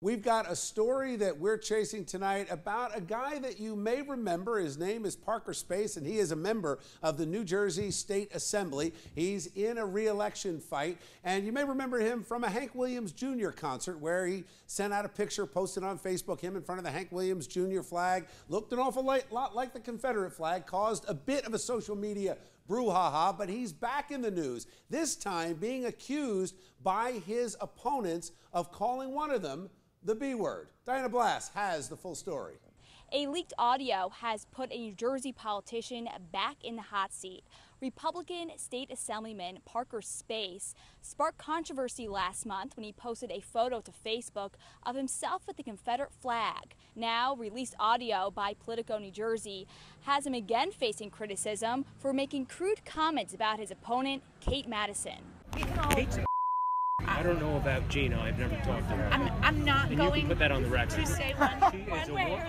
We've got a story that we're chasing tonight about a guy that you may remember. His name is Parker Space, and he is a member of the New Jersey State Assembly. He's in a re-election fight, and you may remember him from a Hank Williams Jr. concert where he sent out a picture, posted on Facebook, him in front of the Hank Williams Jr. flag. Looked an awful lot like the Confederate flag, caused a bit of a social media brouhaha, but he's back in the news, this time being accused by his opponents of calling one of them the B word. Diana Blass has the full story. A leaked audio has put a New Jersey politician back in the hot seat. Republican State Assemblyman Parker Space sparked controversy last month when he posted a photo to Facebook of himself with the Confederate flag. Now, released audio by Politico NJ has him again facing criticism for making crude comments about his opponent, Kate Madison. I don't know about Gina. I've never talked to her. I'm not and going you can put that on the record. to say one.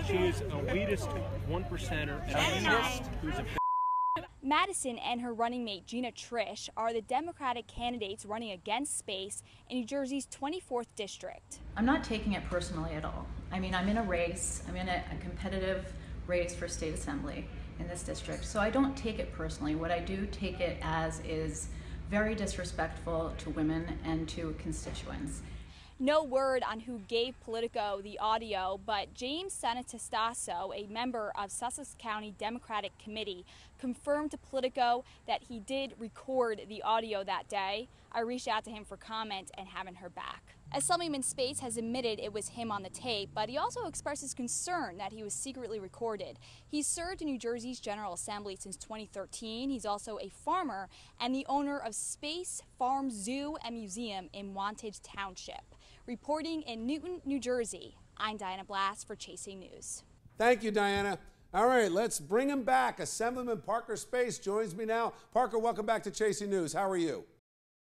She is a elitist, one percenter, an elitist who's a Madison and her running mate Gina Trish are the Democratic candidates running against Space in New Jersey's 24th district. I'm not taking it personally at all. I mean, I'm in a race. I'm in a competitive race for state assembly in this district, so I don't take it personally. What I do take it as is very disrespectful to women and to constituents. No word on who gave Politico the audio, but James Santonastaso, a member of Sussex County Democratic Committee, confirmed to Politico that he did record the audio that day. I reached out to him for comment and haven't heard back. Assemblyman Space has admitted it was him on the tape, but he also expressed his concern that he was secretly recorded. He's served in New Jersey's General Assembly since 2013. He's also a farmer and the owner of Space Farm Zoo and Museum in Wantage Township. Reporting in Newton, New Jersey, I'm Diana Blass for Chasing News. Thank you, Diana. All right, let's bring him back. Assemblyman Parker Space joins me now. Parker, welcome back to Chasing News. How are you?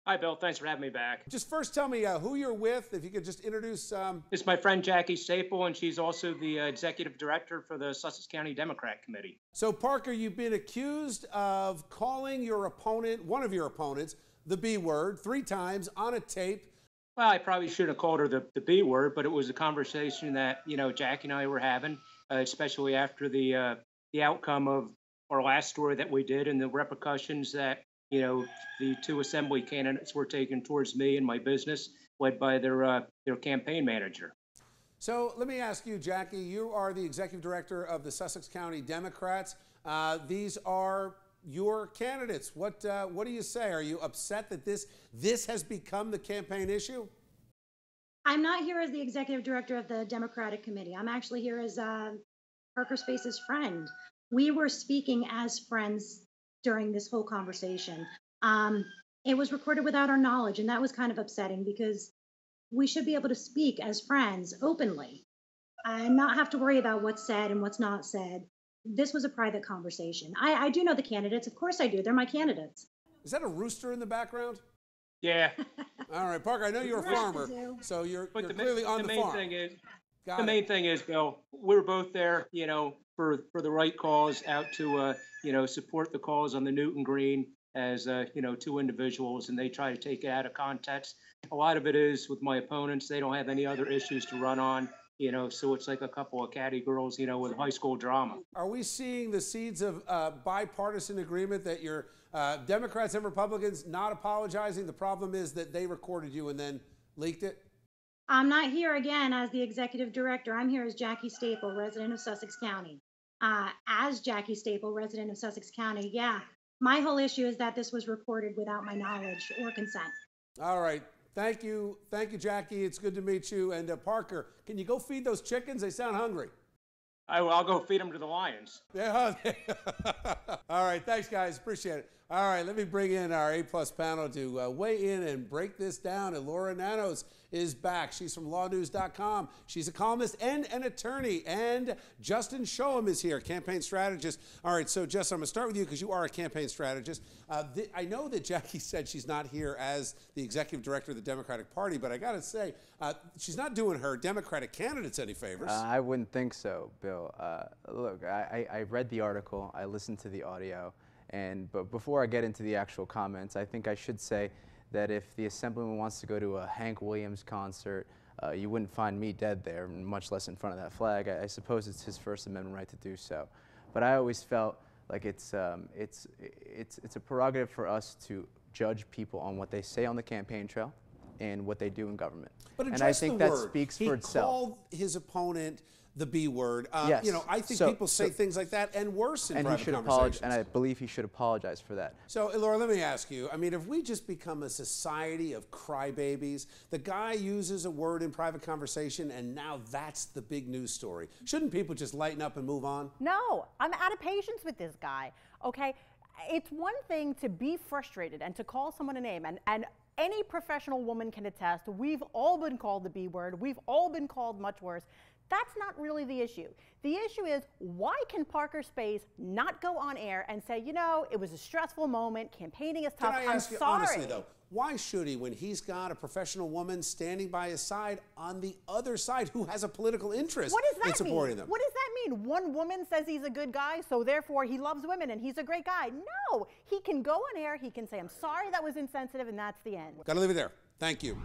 Hi, Bill. Thanks for having me back. Just first tell me who you're with, if you could just introduce. It's my friend Jackie Staple, and she's also the executive director for the Sussex County Democrat Committee. So, Parker, you've been accused of calling your opponent, one of your opponents, the B word 3 times on a tape. Well, I probably shouldn't have called her the B word, but it was a conversation that, Jackie and I were having, especially after the outcome of our last story that we did and the repercussions that, the 2 assembly candidates were taking towards me and my business, led by their campaign manager. So let me ask you, Jackie, you are the executive director of the Sussex County Democrats. These are your candidates. What do you say? Are you upset that this has become the campaign issue? I'm not here as the executive director of the Democratic Committee. I'm actually here as Parker Space's friend. We were speaking as friends during this whole conversation. It was recorded without our knowledge, and that was kind of upsetting because we should be able to speak as friends openly and not have to worry about what's said and what's not said. This was a private conversation. I do know the candidates. Of course I do. They're my candidates. Is that a rooster in the background? Yeah. All right, Parker, I know you're a farmer, so you're clearly on the farm. The main thing is, Bill, we were both there, for the right cause, out to, support the cause on the Newton Green as, 2 individuals, and they try to take it out of context. A lot of it is with my opponents. They don't have any other issues to run on, so it's like a couple of catty girls, with high school drama. Are we seeing the seeds of bipartisan agreement that your Democrats and Republicans not apologizing? The problem is that they recorded you and then leaked it? I'm not here again as the executive director. I'm here as Jackie Staple, resident of Sussex County. As Jackie Staple, resident of Sussex County, yeah, my whole issue is that this was recorded without my knowledge or consent. All right. Thank you, Jackie. It's good to meet you. And Parker, can you go feed those chickens? They sound hungry. I'll go feed them to the lions. Yeah. All right. Thanks, guys. Appreciate it. All right. Let me bring in our A-plus panel to weigh in and break this down. And Laura Nanos is back. She's from lawnews.com. She's a columnist and an attorney. And Justin Shoham is here, campaign strategist. All right. So, Justin, I'm going to start with you because you are a campaign strategist. I know that Jackie said she's not here as the executive director of the Democratic Party, but I got to say, she's not doing her Democratic candidates any favors. I wouldn't think so, Bill. Look, I read the article. I listened to the audio. But before I get into the actual comments, I think I should say that if the Assemblyman wants to go to a Hank Williams concert, You wouldn't find me dead there, much less in front of that flag. I suppose it's his First Amendment right to do so. But I always felt like it's a prerogative for us to judge people on what they say on the campaign trail and what they do in government. But and I think that speaks for itself. He called his opponent the B word. Yes. You know, I think people say things like that and worse in private conversations. And I believe he should apologize for that. So, Laura, let me ask you, I mean, if we just become a society of crybabies, the guy uses a word in private conversation and now that's the big news story. Shouldn't people just lighten up and move on? No, I'm out of patience with this guy, okay? It's one thing to be frustrated and to call someone a name, and any professional woman can attest, we've all been called the B word, we've all been called much worse. That's not really the issue. The issue is, why can Parker Space not go on air and say, you know, it was a stressful moment, campaigning is tough, Can I ask you sorry. honestly, though, why should he, when he's got a professional woman standing by his side on the other side who has a political interest in supporting them? What does that mean? One woman says he's a good guy, so therefore he loves women and he's a great guy. No, he can go on air, he can say, I'm sorry that was insensitive, and that's the end. Got to leave it there. Thank you.